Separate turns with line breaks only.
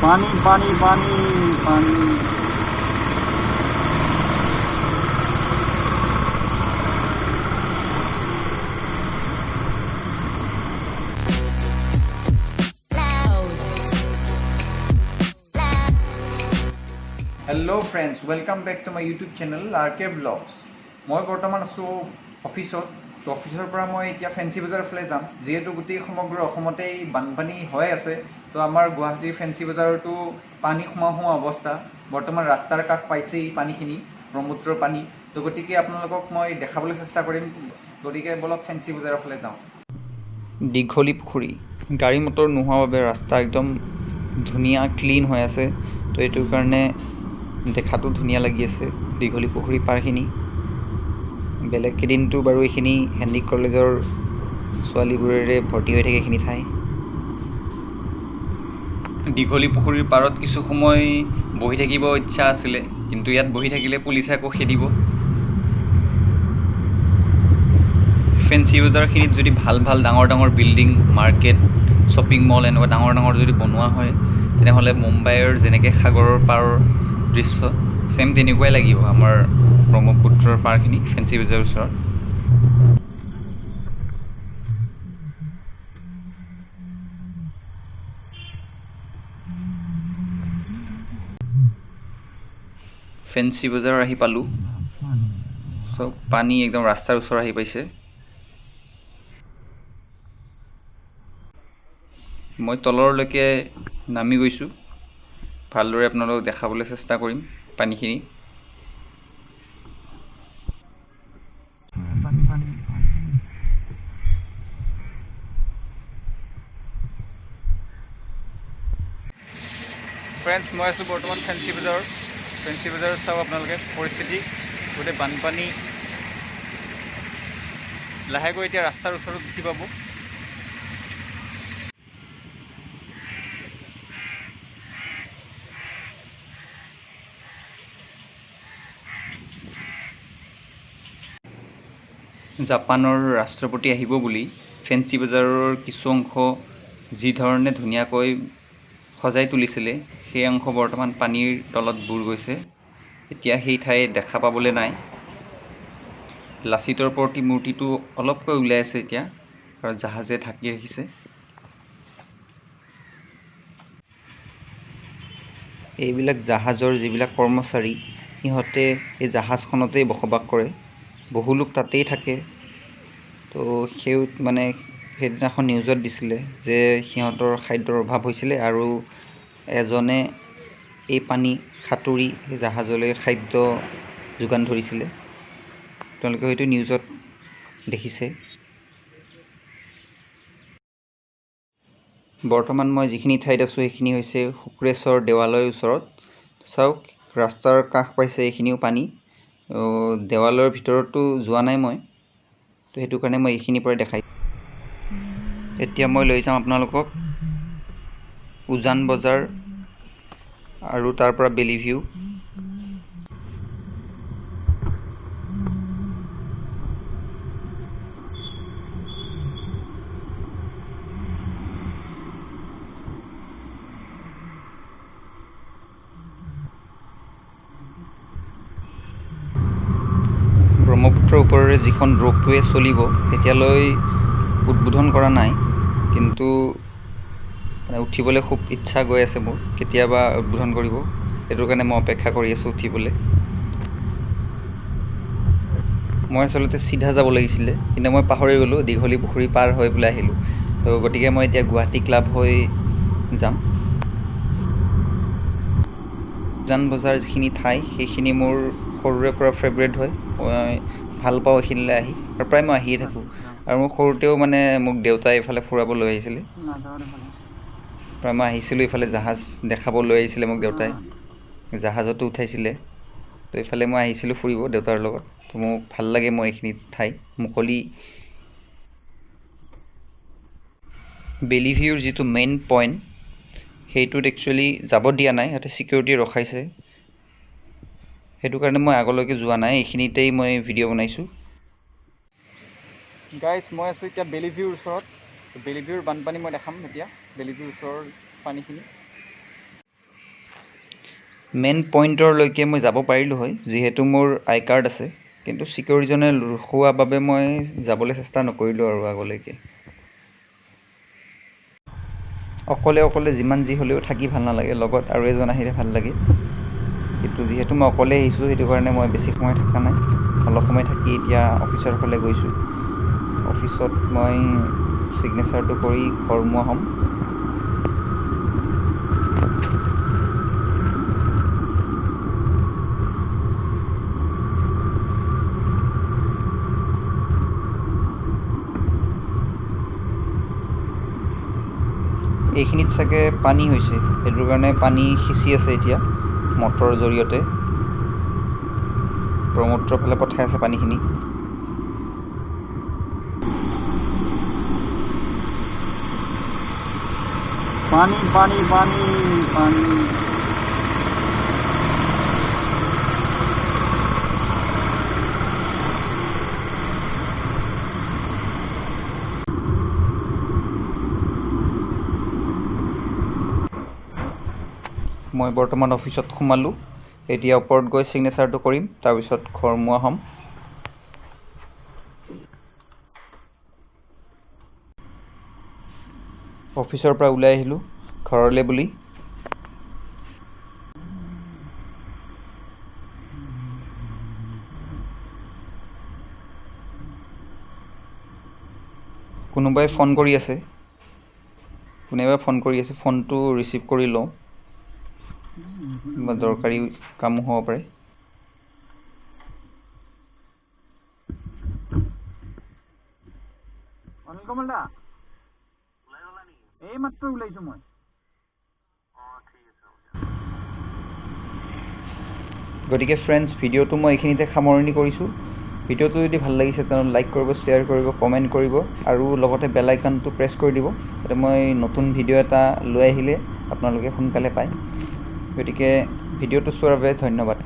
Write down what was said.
पानी पानी पानी पानी
hello friends welcome back to my YouTube channel RK blogs. मैं बर्तमान आसो अफिसत। तो अफिसर पर मैं इतना फैंसी बजार फाले जाम जीतु गोटे समग्र अসমते बानपानी होय आछे। तो आमार गुवाहाटी फैंसी बजारतो पानी सोमा सोमा अवस्था बर्तमान रास्तार काष पाइछेई पानीखिनि ब्रह्मपुत्ৰৰ पानी। तो गतिके आपनालोকক मैं देखाबले चेष्टा करिम। गतिके बलक फैंसी बजाৰৰ फाले जाऊँ। दीघली पुखुरी गाड़ी मटर নোহোৱাৰ বাবে रास्ता एकदम धुनिया क्लीन हो आछे। तो এইটোৰ কাৰণে দেখাতো ধুনিয়া লাগি আছে দীঘলী পুখুৰী পাৰখিনি। বেলেগ কেদিনটো বাৰু এইখিনি হেন্দিক কলেজৰ ছোৱালীবোৰেৰে ভৰ্তি হৈ থাকে এইখিনি ঠাই। দীঘলী পুখুৰীৰ পাৰত কিছু সময় বহি থাকিব ইচ্ছা আছিলে, কিন্তু ইয়াত বহি থাকিলে পুলিচে আকৌ খেদিব। ফেন্সি বজাৰখিনিত যদি ভাল ভাল ডাঙৰ ডাঙৰ বিল্ডিং মাৰ্কেট শ্বপিং মল এনেকুৱা ডাঙৰ ডাঙৰ যদি বনোৱা হয় তেনেহ'লে মুম্বাইৰ যেনেকৈ সাগৰৰ পাৰৰ দৃশ্য সেম তেনেকুৱাই লাগিব আমাৰ ব্ৰহ্মপুত্ৰৰ পাৰখিনি ফেন্সি বজাৰৰ ওচৰত। ফেন্সি বজাৰ আহি পালোঁ। চব পানী একদম ৰাস্তাৰ ওচৰ আহি পাইছে। মই তলৰলৈকে নামি গৈছোঁ। ভালদৰে আপোনালোকক দেখাবলৈ চেষ্টা কৰিম পানীখিনি। ফ্ৰেণ্ডছ মই আছোঁ বৰ্তমান ফেন্সি বজাৰত। ফেন্সি বজাৰত চাওক আপোনালোকে পৰিস্থিতি গোটেই বানপানী। লাহেকৈ এতিয়া ৰাস্তাৰ ওচৰত উঠি পাব। জাপানৰ ৰাষ্ট্ৰপতি আহিব বুলি ফেন্সি বজাৰৰ কিছু অংশ যি ধৰণে ধুনীয়াকৈ সজাই তুলিছিলে সেই অংশ বৰ্তমান পানীৰ তলত বুৰ গৈছে। এতিয়া সেই ঠাই দেখা পাবলৈ নাই। লাচিতৰ প্ৰতিমূৰ্তিটো অলপকৈ ওলাই আছে এতিয়া, আৰু জাহাজে ঢাকি ৰাখিছে। এইবিলাক জাহাজৰ যিবিলাক কৰ্মচাৰী সিহঁতে এই জাহাজখনতেই বসবাস কৰে, বহু লোক তাতেই থাকে। তো সেইদিনাখন নিউজত দিছিলে যে সিহঁতৰ খাদ্যৰ অভাৱ হৈছিলে আৰু এজনে এই পানী সাঁতুৰি জাহাজলৈ খাদ্য যোগান ধৰিছিলে। তেওঁলোকে হয়তো নিউজত দেখিছে। বৰ্তমান মই যিখিনি ঠাইত আছোঁ সেইখিনি হৈছে শুক্ৰেশ্বৰ দেৱালয়ৰ ওচৰত। চাওক ৰাস্তাৰ কাষ পাইছে এইখিনিও পানী। দেৱালয়ৰ ভিতৰতো যোৱা নাই মই, তো সেইটো কাৰণে মই এইখিনিৰ পৰা দেখাই। এতিয়া মই লৈ যাম আপোনালোকক উজান বজাৰ আৰু তাৰ পৰা বেলি ভিউ। ব্ৰহ্মপুত্ৰৰ ওপৰেৰে যিখন ৰোপৱে চলিব এতিয়ালৈ উদ্বোধন কৰা নাই, কিন্তু উঠিবলৈ খুব ইচ্ছা গৈ আছে মোৰ। কেতিয়াবা উদ্বোধন কৰিব, সেইটো কাৰণে মই অপেক্ষা কৰি আছোঁ উঠিবলৈ। মই আচলতে চিধা যাব লাগিছিলে, কিন্তু মই পাহৰি গ'লোঁ, দীঘলী পুখুৰী পাৰ হৈ পেলাই আহিলোঁ। তো গতিকে মই এতিয়া গুৱাহাটী ক্লাব হৈ যাম। উজান বজাৰ যিখিনি ঠাই সেইখিনি মোৰ সৰুৰে পৰা ফেভৰেট হয়। মই ভাল পাওঁ এইখিনিলৈ আহি, আৰু প্ৰায় মই আহিয়ে থাকোঁ। আৰু মোৰ সৰুতেও মোক দেউতাই এইফালে ফুৰাব লৈ আহিছিলে। প্ৰায় মই আহিছিলোঁ এইফালে, জাহাজ দেখাব লৈ আহিছিলে মোক দেউতাই, জাহাজতো উঠাইছিলে। তো এইফালে মই আহিছিলোঁ ফুৰিব দেউতাৰ লগত। তো মোক ভাল লাগে মই এইখিনি ঠাই মুকলি। বেলি ভিউৰ যিটো মেইন পইণ্ট সেইটোত একচুৱেলি যাব দিয়া নাই, ইয়াতে ছিকিউৰিটিয়ে ৰখাইছে। সেইটো কাৰণে মই আগলৈকে যোৱা নাই, এইখিনিতেই মই ভিডিঅ' বনাইছোঁ। গাইজ মই আছোঁ এতিয়া বেলি ভিউৰ ওচৰত। বেলি ভিউৰ বানপানী মই দেখাম এতিয়া, বেলি ভিউৰ ওচৰৰ পানীখিনি। মেইন পইণ্টৰলৈকে মই যাব পাৰিলোঁ হয়, যিহেতু মোৰ আই কাৰ্ড আছে, কিন্তু চিকিউৰিটিজনে ৰখোৱাৰ বাবে মই যাবলৈ চেষ্টা নকৰিলোঁ আৰু আগলৈকে। অকলে অকলে যিমান যি হ'লেও থাকি ভাল নালাগে, লগত আৰু এজন আহিলে ভাল লাগে। কিন্তু যিহেতু মই অকলে আহিছোঁ, সেইটো কাৰণে মই বেছি সময় থকা নাই। অলপ সময় থাকি এতিয়া অফিচৰ ফালে গৈছোঁ। অফিচত মই ছিগনেচাৰটো কৰি ঘৰমুৱা হ'ম। এইখিনিত চাগে পানী হৈছে, সেইটো কাৰণে পানী সিঁচি আছে এতিয়া মটৰৰ জৰিয়তে। ব্ৰহ্মপুত্ৰৰ ফালে পঠাই আছে পানীখিনি।
পানী পানী পানী পানী
মই বৰ্তমান অফিচত সোমালোঁ। এতিয়া ওপৰত গৈ ছিগনেচাৰটো কৰিম, তাৰপিছত ঘৰমুৱা হ'ম। অফিচৰ পৰা ওলাই আহিলোঁ ঘৰলৈ বুলি। কোনোবাই ফোন কৰি আছে, ফোনটো ৰিচিভ কৰি লওঁ। কিবা দৰকাৰী কামো হ'ব পাৰে।
অনিলকমল দা, এই মাত্ৰ ওলাইছোঁ মই।
গতিকে ফ্ৰেণ্ডছ, ভিডিঅ'টো মই এইখিনিতে সামৰণি কৰিছোঁ। ভিডিঅ'টো যদি ভাল লাগিছে তেনেহ'লে লাইক কৰিব, শ্বেয়াৰ কৰিব, কমেণ্ট কৰিব আৰু লগতে বেল আইকনটো প্ৰেছ কৰি দিব, যাতে মই নতুন ভিডিঅ' এটা লৈ আহিলে আপোনালোকে সোনকালে পায়। গতিকে ভিডিঅ'টো চোৱাৰ বাবে ধন্যবাদ।